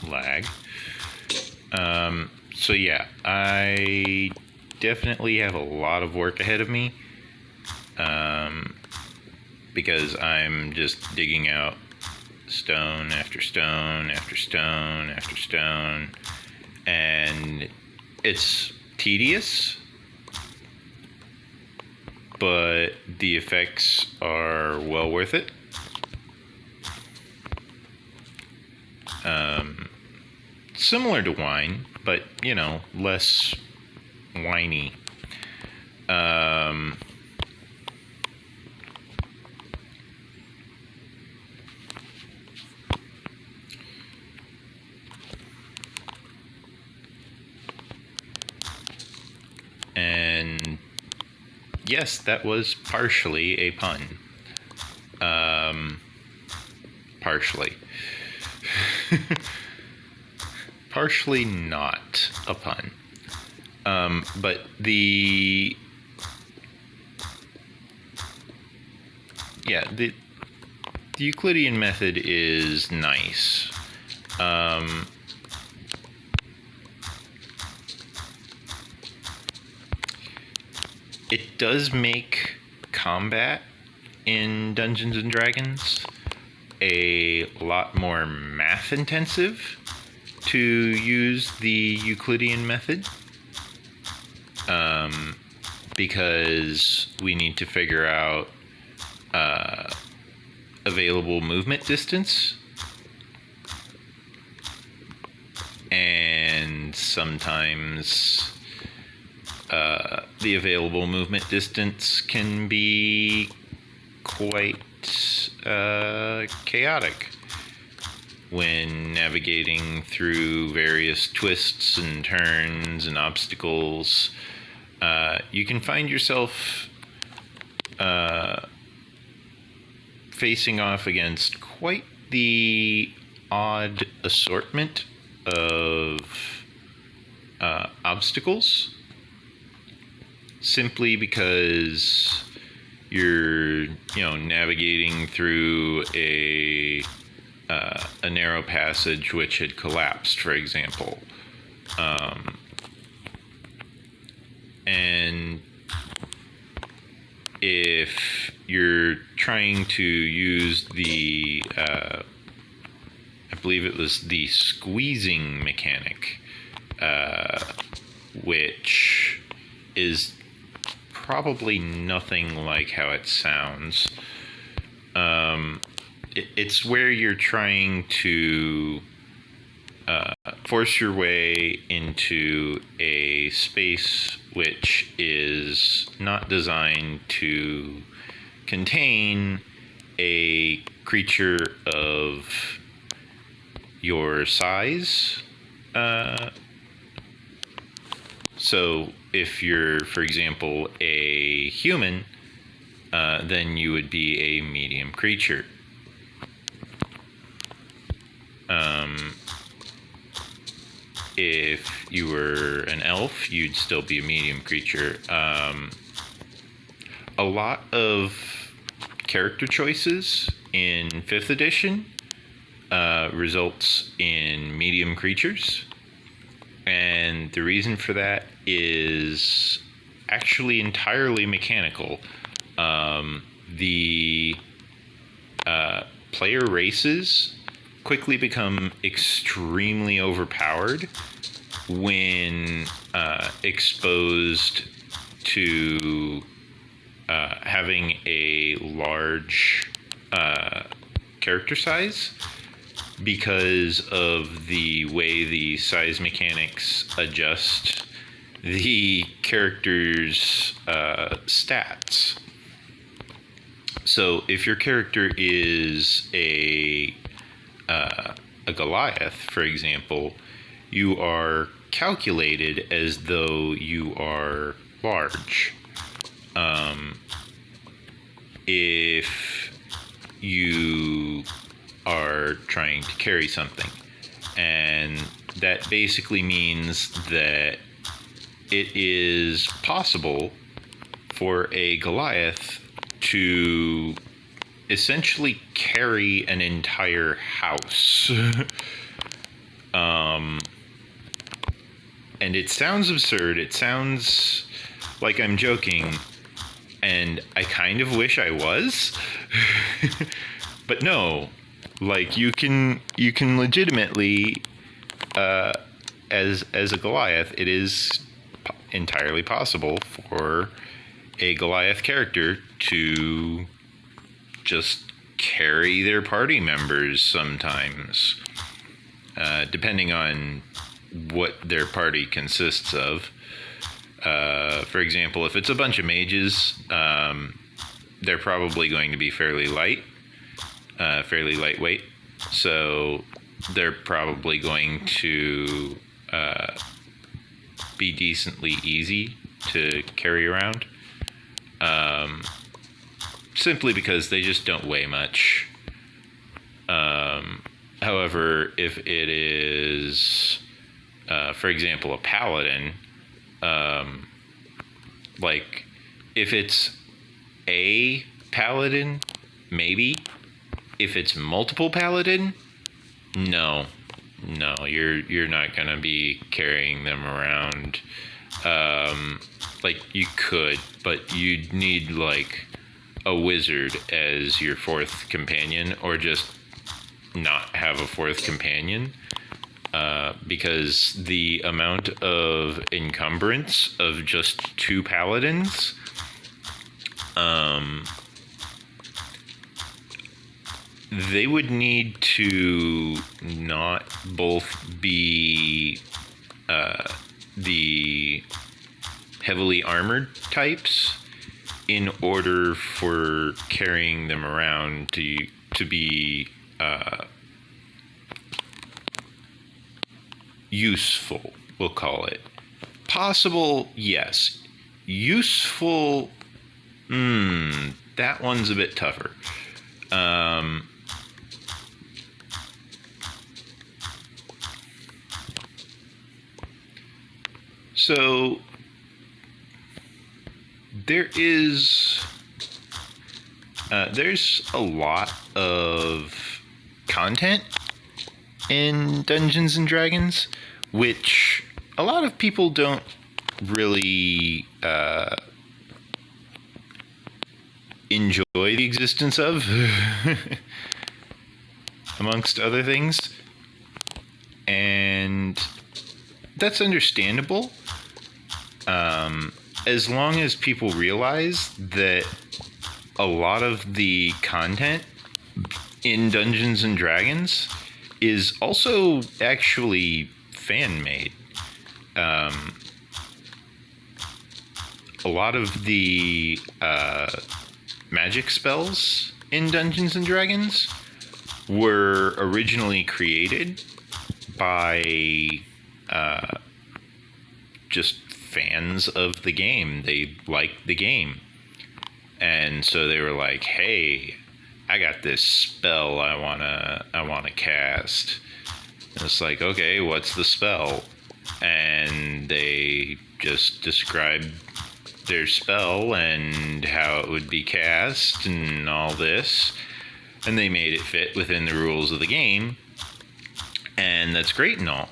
lag. So yeah, I definitely have a lot of work ahead of me, because I'm just digging out stone after stone after stone after stone, and it's tedious, but the effects are well worth it. Similar to wine, but, you know, less whiny. And yes, that was partially a pun. Partially. Partially not a pun. But the Euclidean method is nice. It does make combat in Dungeons and Dragons a lot more math intensive to use the Euclidean method, because we need to figure out available movement distance, and sometimes the available movement distance can be quite chaotic when navigating through various twists and turns and obstacles. You can find yourself facing off against quite the odd assortment of obstacles, simply because you're, navigating through a narrow passage which had collapsed, for example. And if you're trying to use the, I believe it was the squeezing mechanic, which is probably nothing like how it sounds. It's where you're trying to force your way into a space which is not designed to contain a creature of your size. So if you're, for example, a human, then you would be a medium creature. If you were an elf, you'd still be a medium creature. A lot of character choices in 5th edition results in medium creatures. And the reason for that is actually entirely mechanical. The player races quickly become extremely overpowered when exposed to having a large character size, because of the way the size mechanics adjust the character's stats. So if your character is a Goliath, for example, you are calculated as though you are large. If you are trying to carry something, and that basically means that it is possible for a Goliath to essentially carry an entire house. And it sounds absurd. It sounds like I'm joking, and I kind of wish I was. But no, like you can legitimately, as a Goliath, it is entirely possible for a Goliath character to just carry their party members sometimes, depending on what their party consists of. For example, if it's a bunch of mages, they're probably going to be fairly lightweight. So they're probably going to be decently easy to carry around. Simply because they just don't weigh much. However, if it is, for example, a paladin, like if it's a paladin, maybe. If it's multiple paladin, no, you're not gonna be carrying them around. Like you could, but you'd need like a wizard as your fourth companion, or just not have a fourth companion, because the amount of encumbrance of just two paladins, they would need to not both be the heavily armored types in order for carrying them around to be useful, we'll call it. Possible, yes. Useful, that one's a bit tougher. So there's a lot of content in Dungeons and Dragons, which a lot of people don't really enjoy the existence of, amongst other things. And that's understandable, as long as people realize that a lot of the content in Dungeons and Dragons is also actually fan-made. A lot of the magic spells in Dungeons and Dragons were originally created by just fans of the game. They liked the game, and so they were like, "Hey, I got this spell I wanna cast." And it's like, okay, what's the spell? And they just described their spell and how it would be cast and all this, and they made it fit within the rules of the game, and that's great and all.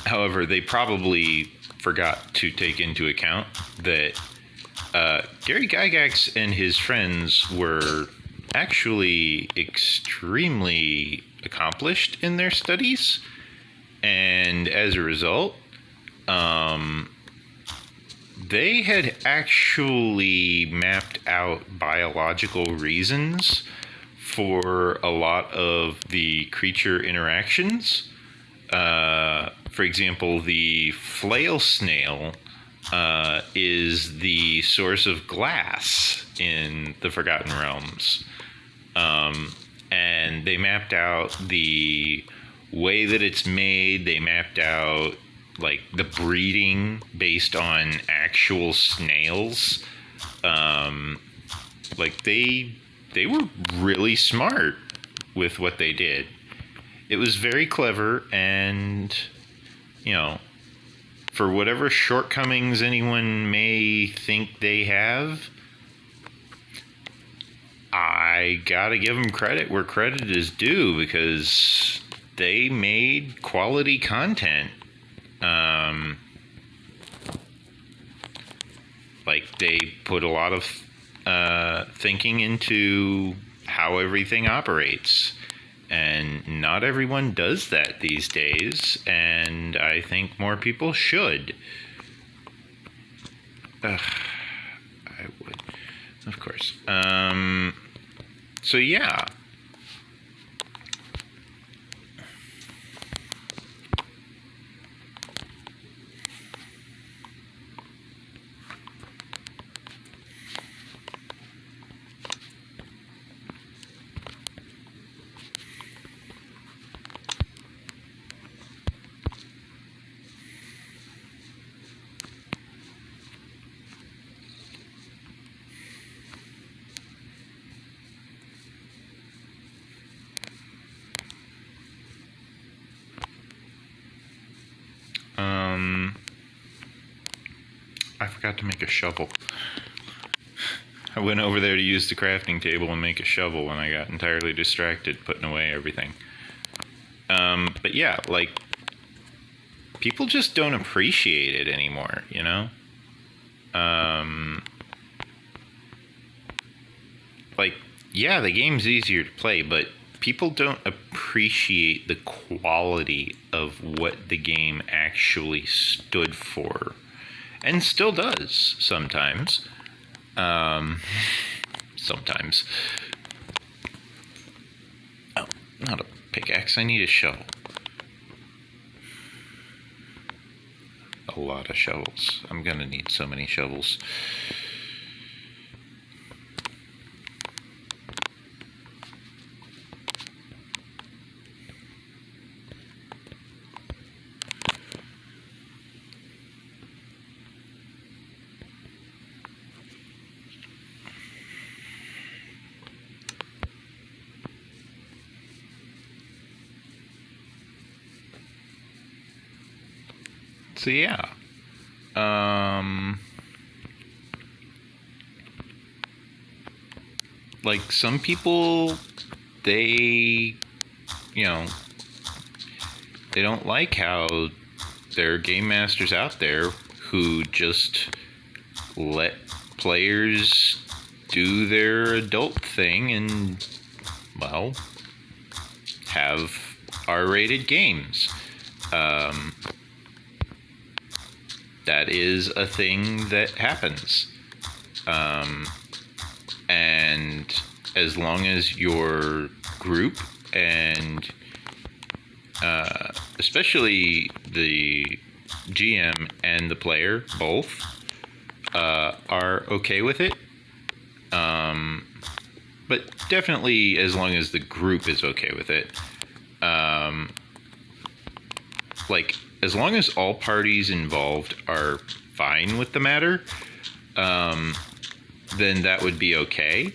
However, they probably forgot to take into account that Gary Gygax and his friends were actually extremely accomplished in their studies, and as a result, they had actually mapped out biological reasons for a lot of the creature interactions. For example, the flail snail is the source of glass in the Forgotten Realms. And they mapped out the way that it's made. They mapped out like the breeding based on actual snails. Like they were really smart with what they did. It was very clever, and for whatever shortcomings anyone may think they have, I gotta give them credit where credit is due, because they made quality content. Like, they put a lot of thinking into how everything operates. And not everyone does that these days, and I think more people should. I would, of course. So yeah. I forgot to make a shovel. I went over there to use the crafting table and make a shovel, and I got entirely distracted putting away everything. But yeah, like, people just don't appreciate it anymore, you know? Like, yeah, the game's easier to play, but people don't appreciate the quality of what the game actually stood for. And still does, sometimes. Sometimes. Oh, not a pickaxe, I need a shovel. A lot of shovels. I'm gonna need so many shovels. So yeah, like, some people, they, you know, they don't like how there are game masters out there who just let players do their adult thing and, well, have R-rated games. That is a thing that happens. And as long as your group and especially the GM and the player both are okay with it, but definitely as long as the group is okay with it, like, as long as all parties involved are fine with the matter, then that would be okay.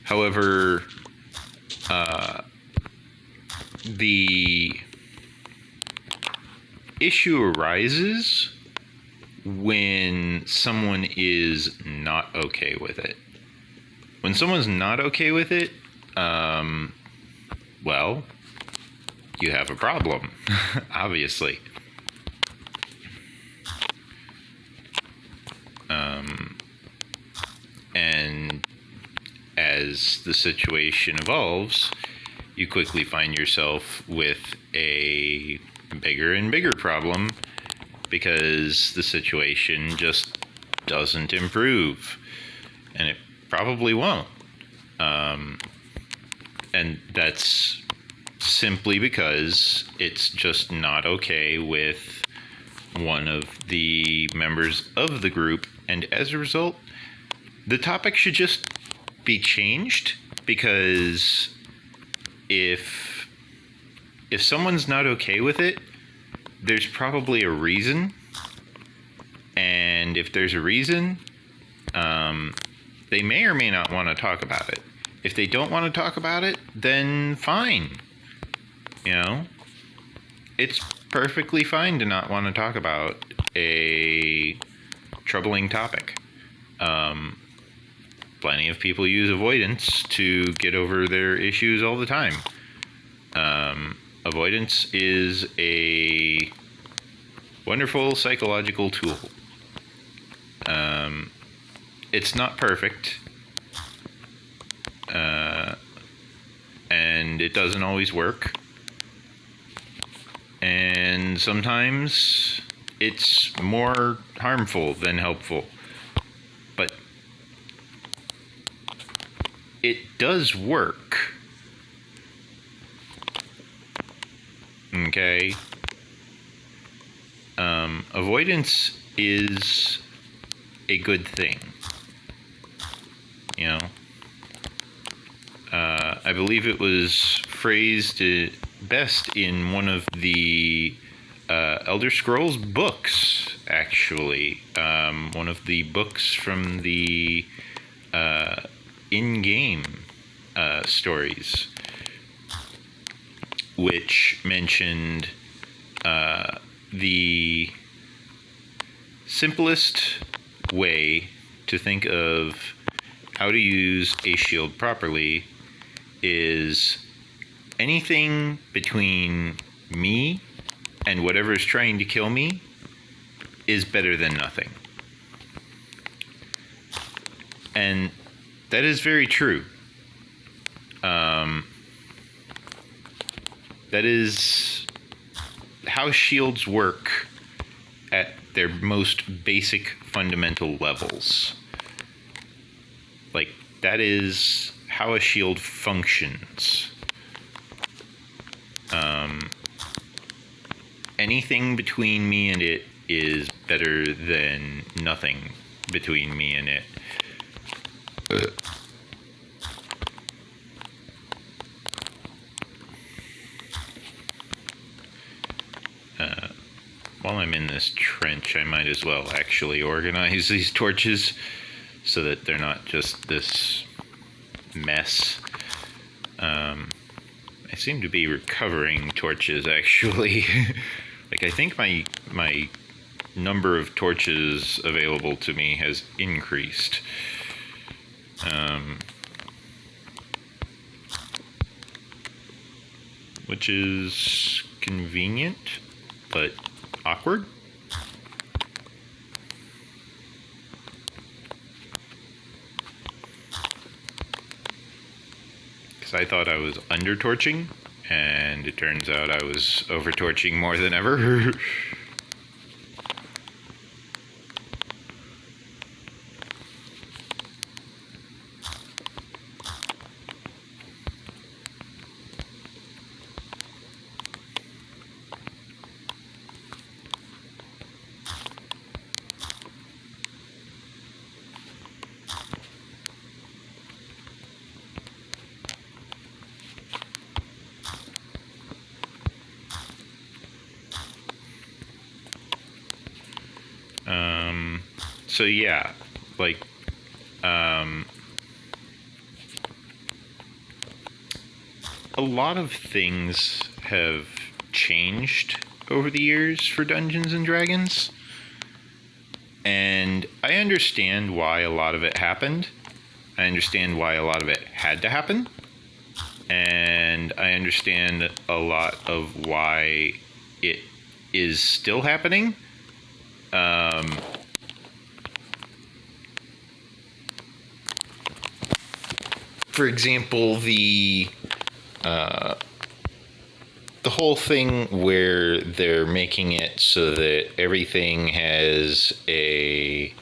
However, the issue arises when someone is not okay with it. When someone's not okay with it, well, you have a problem, obviously. And as the situation evolves, you quickly find yourself with a bigger and bigger problem because the situation just doesn't improve, and it probably won't. And that's simply because it's just not okay with one of the members of the group, and as a result, the topic should just be changed, because if someone's not okay with it, there's probably a reason, and if there's a reason, they may or may not want to talk about it. If they don't want to talk about it, then fine. You know, it's perfectly fine to not want to talk about a troubling topic. Plenty of people use avoidance to get over their issues all the time. Avoidance is a wonderful psychological tool. It's not perfect, and it doesn't always work. And sometimes it's more harmful than helpful. But it does work. Okay? Avoidance is a good thing. You know? I believe it was phrased best in one of the Elder Scrolls books, actually. One of the books from the in-game stories, which mentioned the simplest way to think of how to use a shield properly is anything between me and whatever is trying to kill me is better than nothing. And that is very true. That is how shields work at their most basic fundamental levels. Like, that is how a shield functions. Anything between me and it is better than nothing between me and it. While I'm in this trench, I might as well actually organize these torches so that they're not just this mess. I seem to be recovering torches, actually. Like, I think my number of torches available to me has increased. Which is convenient, but awkward. Because I thought I was under torching, and it turns out I was over torching more than ever. So yeah, like, a lot of things have changed over the years for Dungeons and Dragons, and I understand why a lot of it happened. I understand why a lot of it had to happen, and I understand a lot of why it is still happening. For example, the whole thing where they're making it so that everything has a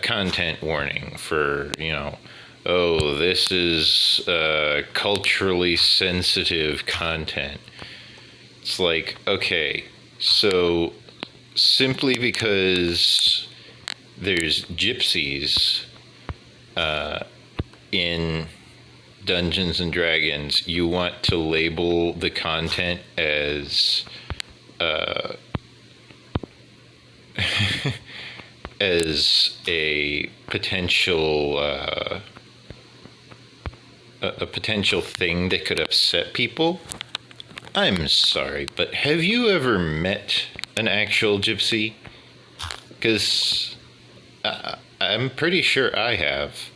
content warning for, you know, oh, this is culturally sensitive content. It's like, okay, so simply because there's gypsies in Dungeons and Dragons, you want to label the content as as a potential a potential thing that could upset people. I'm sorry, but have you ever met an actual gypsy? Because I'm pretty sure I have.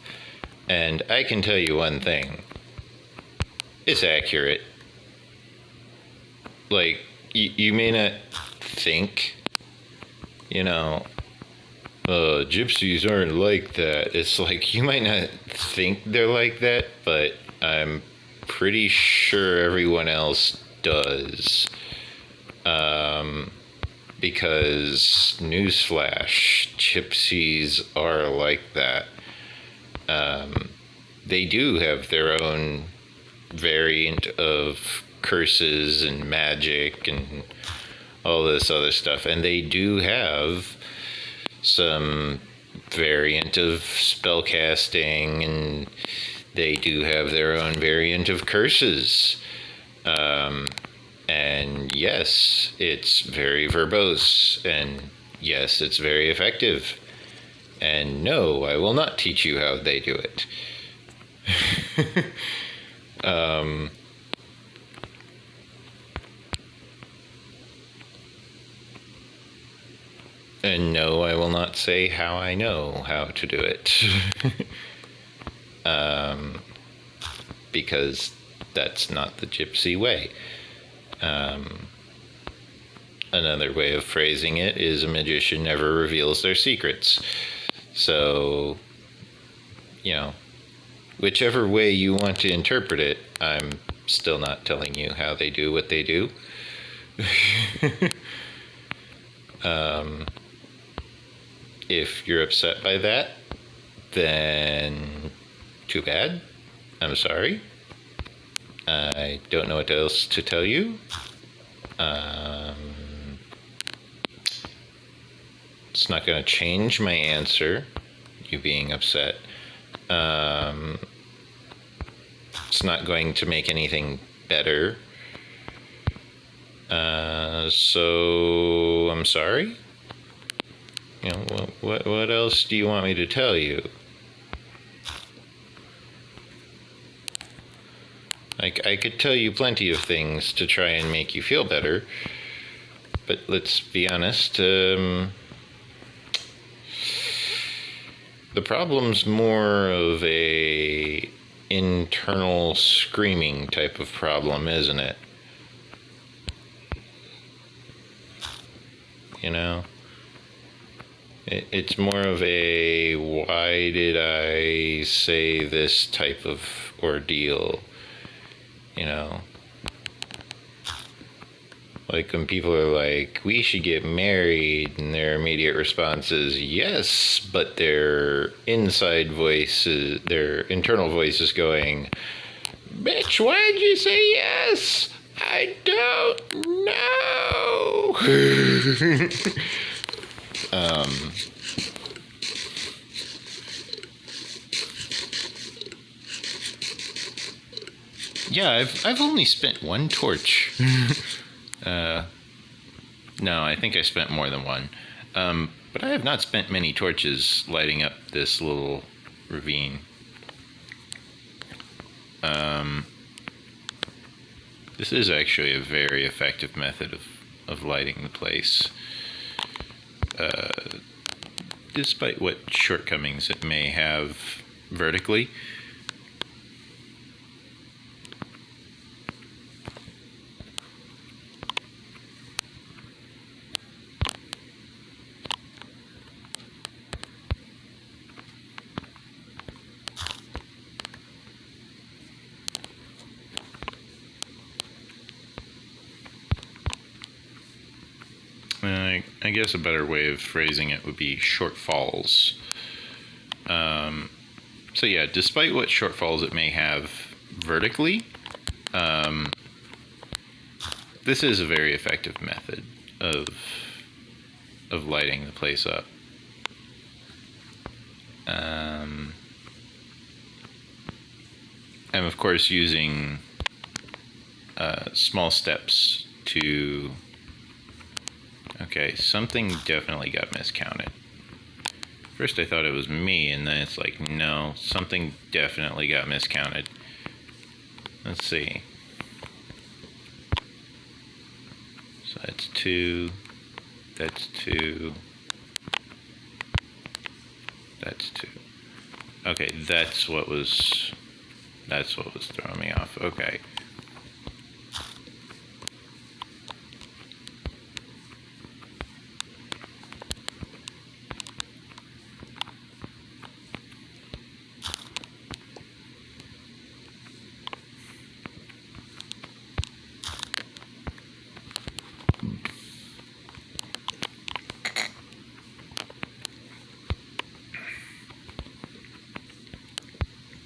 And I can tell you one thing. It's accurate. like, you may not think, you know, gypsies aren't like that. It's like, you might not think they're like that, but I'm pretty sure everyone else does. Because, newsflash, gypsies are like that. They do have their own variant of curses and magic and all this other stuff. And they do have some variant of spellcasting, and they do have their own variant of curses. And yes, it's very verbose, and yes, it's very effective. And no, I will not teach you how they do it. And no, I will not say how I know how to do it. Because that's not the gypsy way. Another way of phrasing it is a magician never reveals their secrets. So, you know, whichever way you want to interpret it, I'm still not telling you how they do what they do. If you're upset by that, then too bad. I'm sorry. I don't know what else to tell you. It's not going to change my answer, you being upset. It's not going to make anything better. So I'm sorry. You know, what else do you want me to tell you? I could tell you plenty of things to try and make you feel better, but let's be honest, the problem's more of a internal screaming type of problem, isn't it? You know? It's more of a, why did I say this type of ordeal? You know? Like when people are like, we should get married, and their immediate response is, yes, but their inside voice, their internal voice is going, bitch, why'd you say yes? I don't know. Yeah, I've only spent one torch. No, I think I spent more than one. But I have not spent many torches lighting up this little ravine. This is actually a very effective method of lighting the place. Despite what shortcomings it may have vertically. I guess a better way of phrasing it would be shortfalls. So yeah, despite what shortfalls it may have vertically, this is a very effective method of lighting the place up. I'm of course using small steps to... Okay, something definitely got miscounted. First I thought it was me, and then it's like, no, something definitely got miscounted. Let's see. So that's 2. That's 2. That's 2. Okay, that's what was throwing me off. Okay.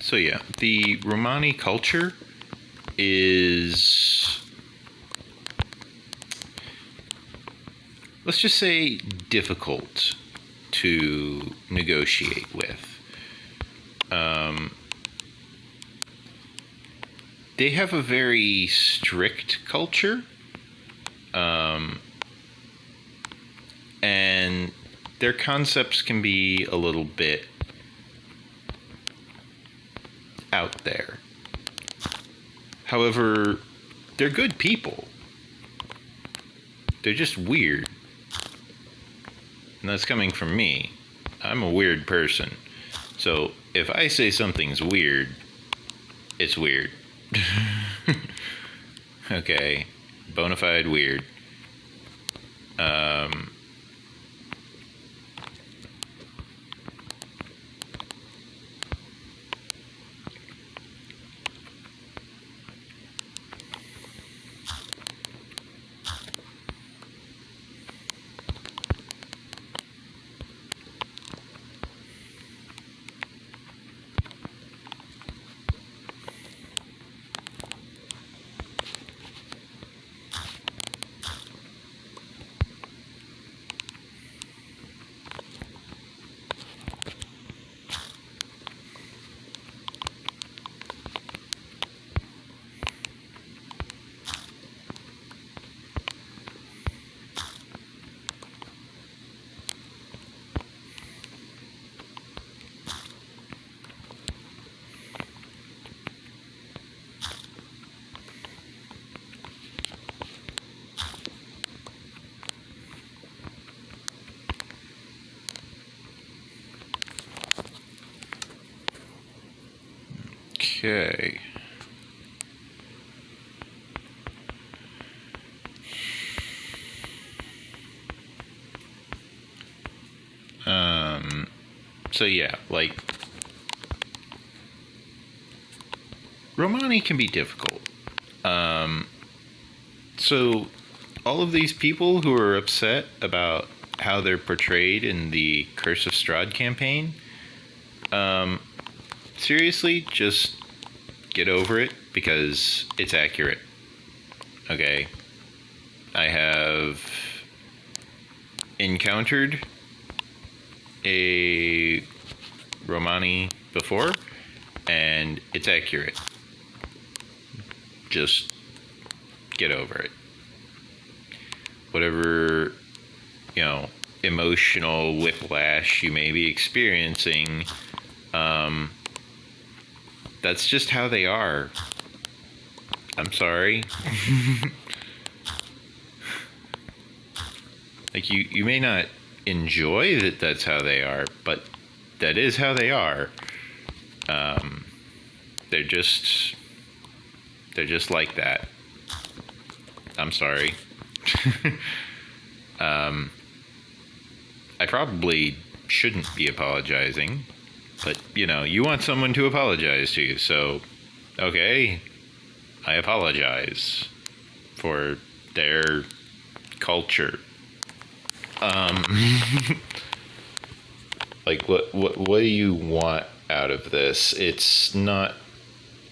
So yeah, the Romani culture is, let's just say, difficult to negotiate with. They have a very strict culture, and their concepts can be a little bit out there. However, they're good people. They're just weird. And that's coming from me. I'm a weird person. So if I say something's weird, it's weird. Okay. Bona fide weird. Okay. So yeah, like, Romani can be difficult. So all of these people who are upset about how they're portrayed in the Curse of Strahd campaign, seriously, just get over it, because it's accurate. Okay? I have encountered a Romani before, and it's accurate. Just get over it. Whatever, emotional whiplash you may be experiencing, that's just how they are. I'm sorry. Like, you may not enjoy that that's how they are, but that is how they are. They're just like that. I'm sorry. I probably shouldn't be apologizing, but you want someone to apologize to you, so okay, I apologize for their culture. Like, what do you want out of this? It's not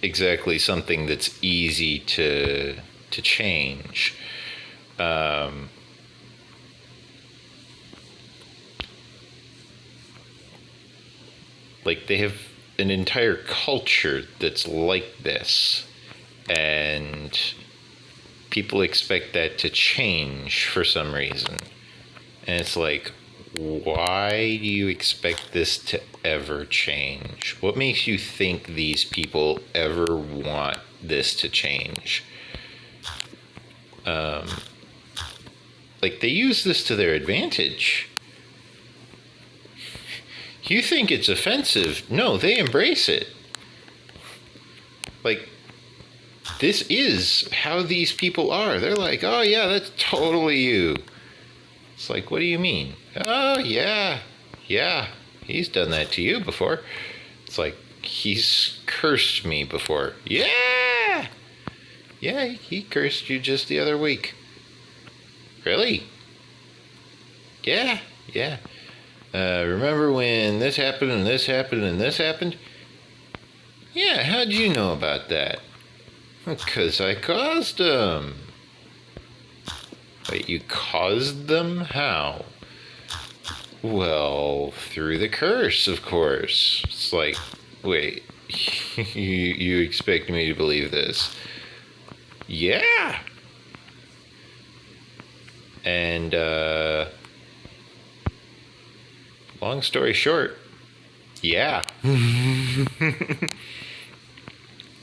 exactly something that's easy to change. Like, they have an entire culture that's like this, and people expect that to change for some reason. And it's like, why do you expect this to ever change? What makes you think these people ever want this to change? Like, they use this to their advantage. You think it's offensive. No, they embrace it. Like, this is how these people are. They're like, oh yeah, that's totally you. It's like, what do you mean? Oh yeah, he's done that to you before. It's like, he's cursed me before. Yeah, he cursed you just the other week. Really? Yeah. Remember when this happened and this happened and this happened? Yeah, how'd you know about that? Because I caused them. Wait, you caused them? How? Well, through the curse, of course. It's like, wait, you expect me to believe this? Yeah. And, long story short, yeah.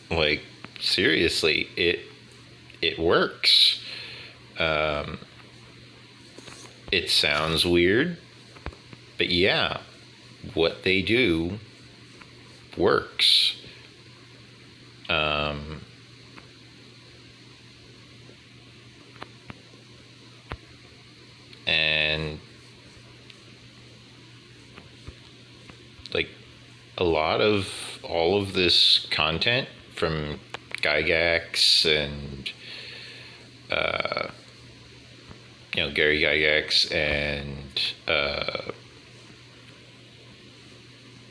Like, seriously, it works. It sounds weird, but yeah, what they do works. And like a lot of all of this content from Gygax and Gary Gygax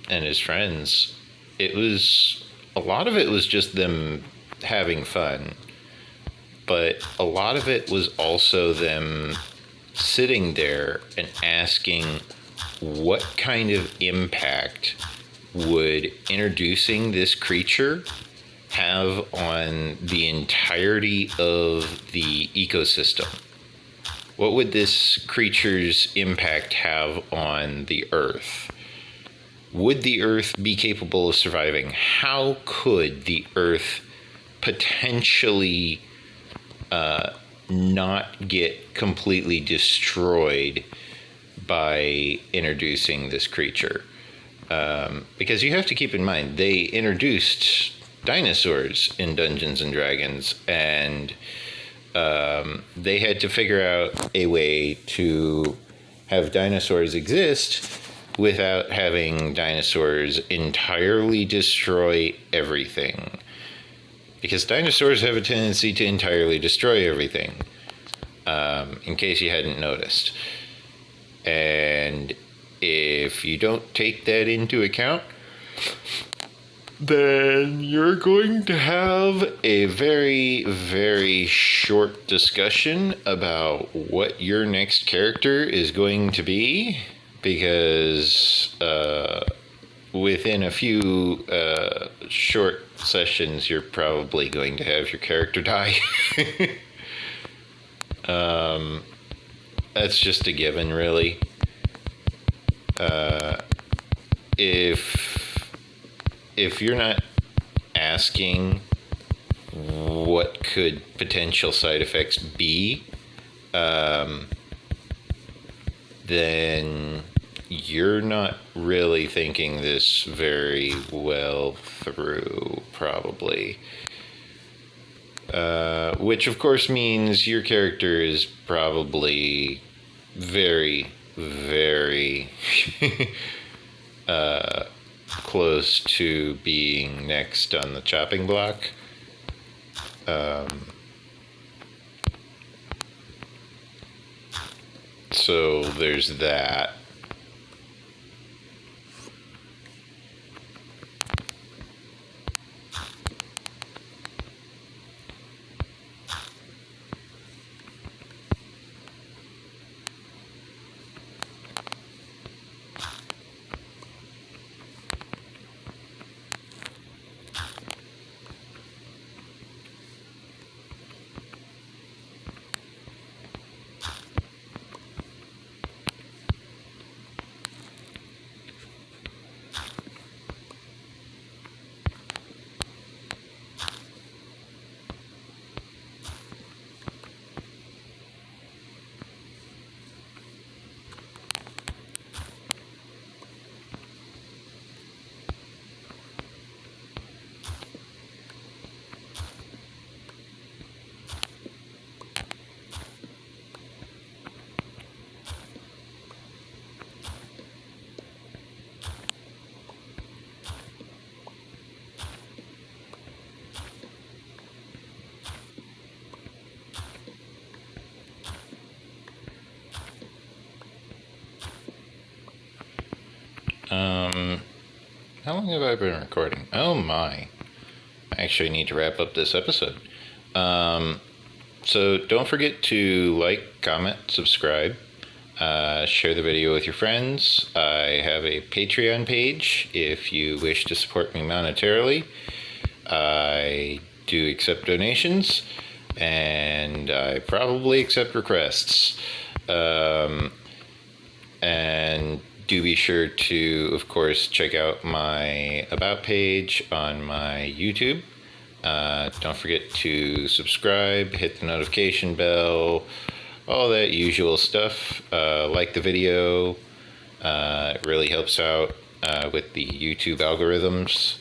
and his friends, it was a lot of it was just them having fun, but a lot of it was also them sitting there and asking what kind of impact would introducing this creature have on the entirety of the ecosystem. What would this creature's impact have on the Earth? Would the Earth be capable of surviving? How could the Earth potentially not get completely destroyed by introducing this creature? Because you have to keep in mind, they introduced dinosaurs in Dungeons and Dragons, and they had to figure out a way to have dinosaurs exist without having dinosaurs entirely destroy everything. Because dinosaurs have a tendency to entirely destroy everything, in case you hadn't noticed. And if you don't take that into account, then you're going to have a very, very short discussion about what your next character is going to be, because within a few short sessions, you're probably going to have your character die. That's just a given, really. If you're not asking what could potential side effects be, then you're not really thinking this very well through, probably. Which, of course, means your character is probably very, very close to being next on the chopping block. So there's that. How long have I been recording? Oh my. I actually need to wrap up this episode. So don't forget to like, comment, subscribe, share the video with your friends. I have a Patreon page if you wish to support me monetarily. I do accept donations, and I probably accept requests. And do be sure to, of course, check out my About page on my YouTube. Don't forget to subscribe, hit the notification bell, all that usual stuff. Like the video. It really helps out with the YouTube algorithms.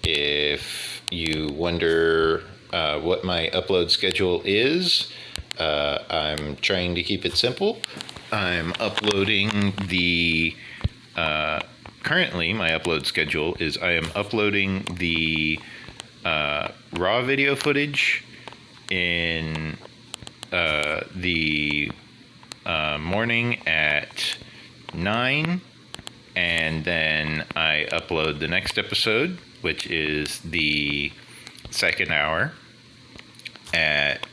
If you wonder what my upload schedule is, I'm trying to keep it simple. I'm uploading the currently my upload schedule is I am uploading the raw video footage in the morning at 9, and then I upload the next episode, which is the second hour, at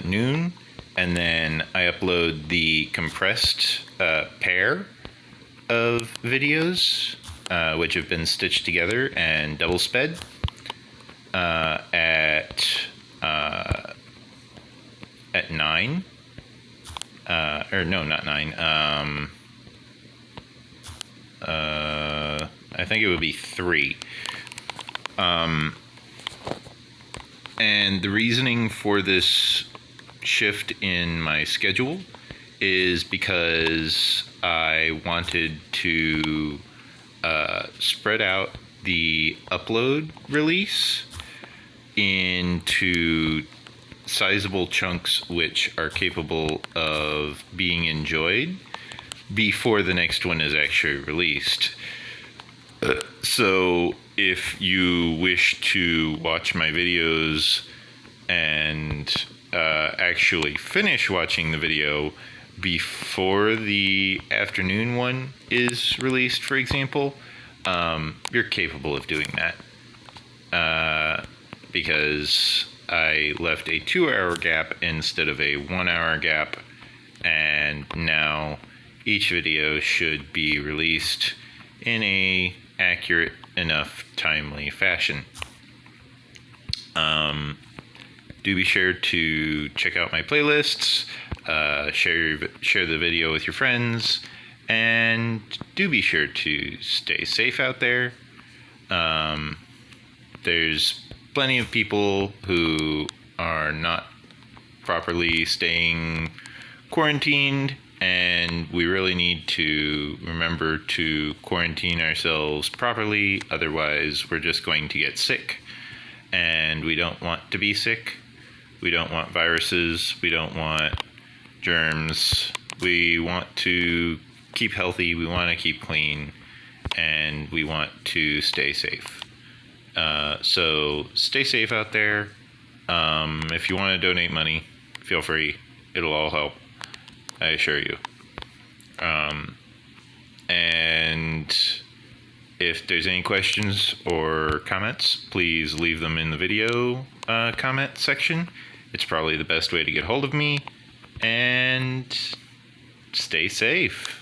noon, and then I upload the compressed pair of videos, which have been stitched together and double sped, at 9, or no, not 9. I think it would be 3. And the reasoning for this shift in my schedule is because I wanted to spread out the upload release into sizable chunks which are capable of being enjoyed before the next one is actually released. So if you wish to watch my videos and actually finish watching the video before the afternoon one is released, for example, you're capable of doing that. Because I left a 2-hour gap instead of a 1-hour gap, and now each video should be released in a accurate enough timely fashion. Do be sure to check out my playlists, share the video with your friends, and do be sure to stay safe out there. There's plenty of people who are not properly staying quarantined, and we really need to remember to quarantine ourselves properly. Otherwise, we're just going to get sick, and we don't want to be sick. We don't want viruses. We don't want germs. We want to keep healthy. We want to keep clean, and we want to stay safe. So stay safe out there. If you want to donate money, feel free. It'll all help, I assure you. And if there's any questions or comments, please leave them in the video comment section. It's probably the best way to get hold of me. And stay safe.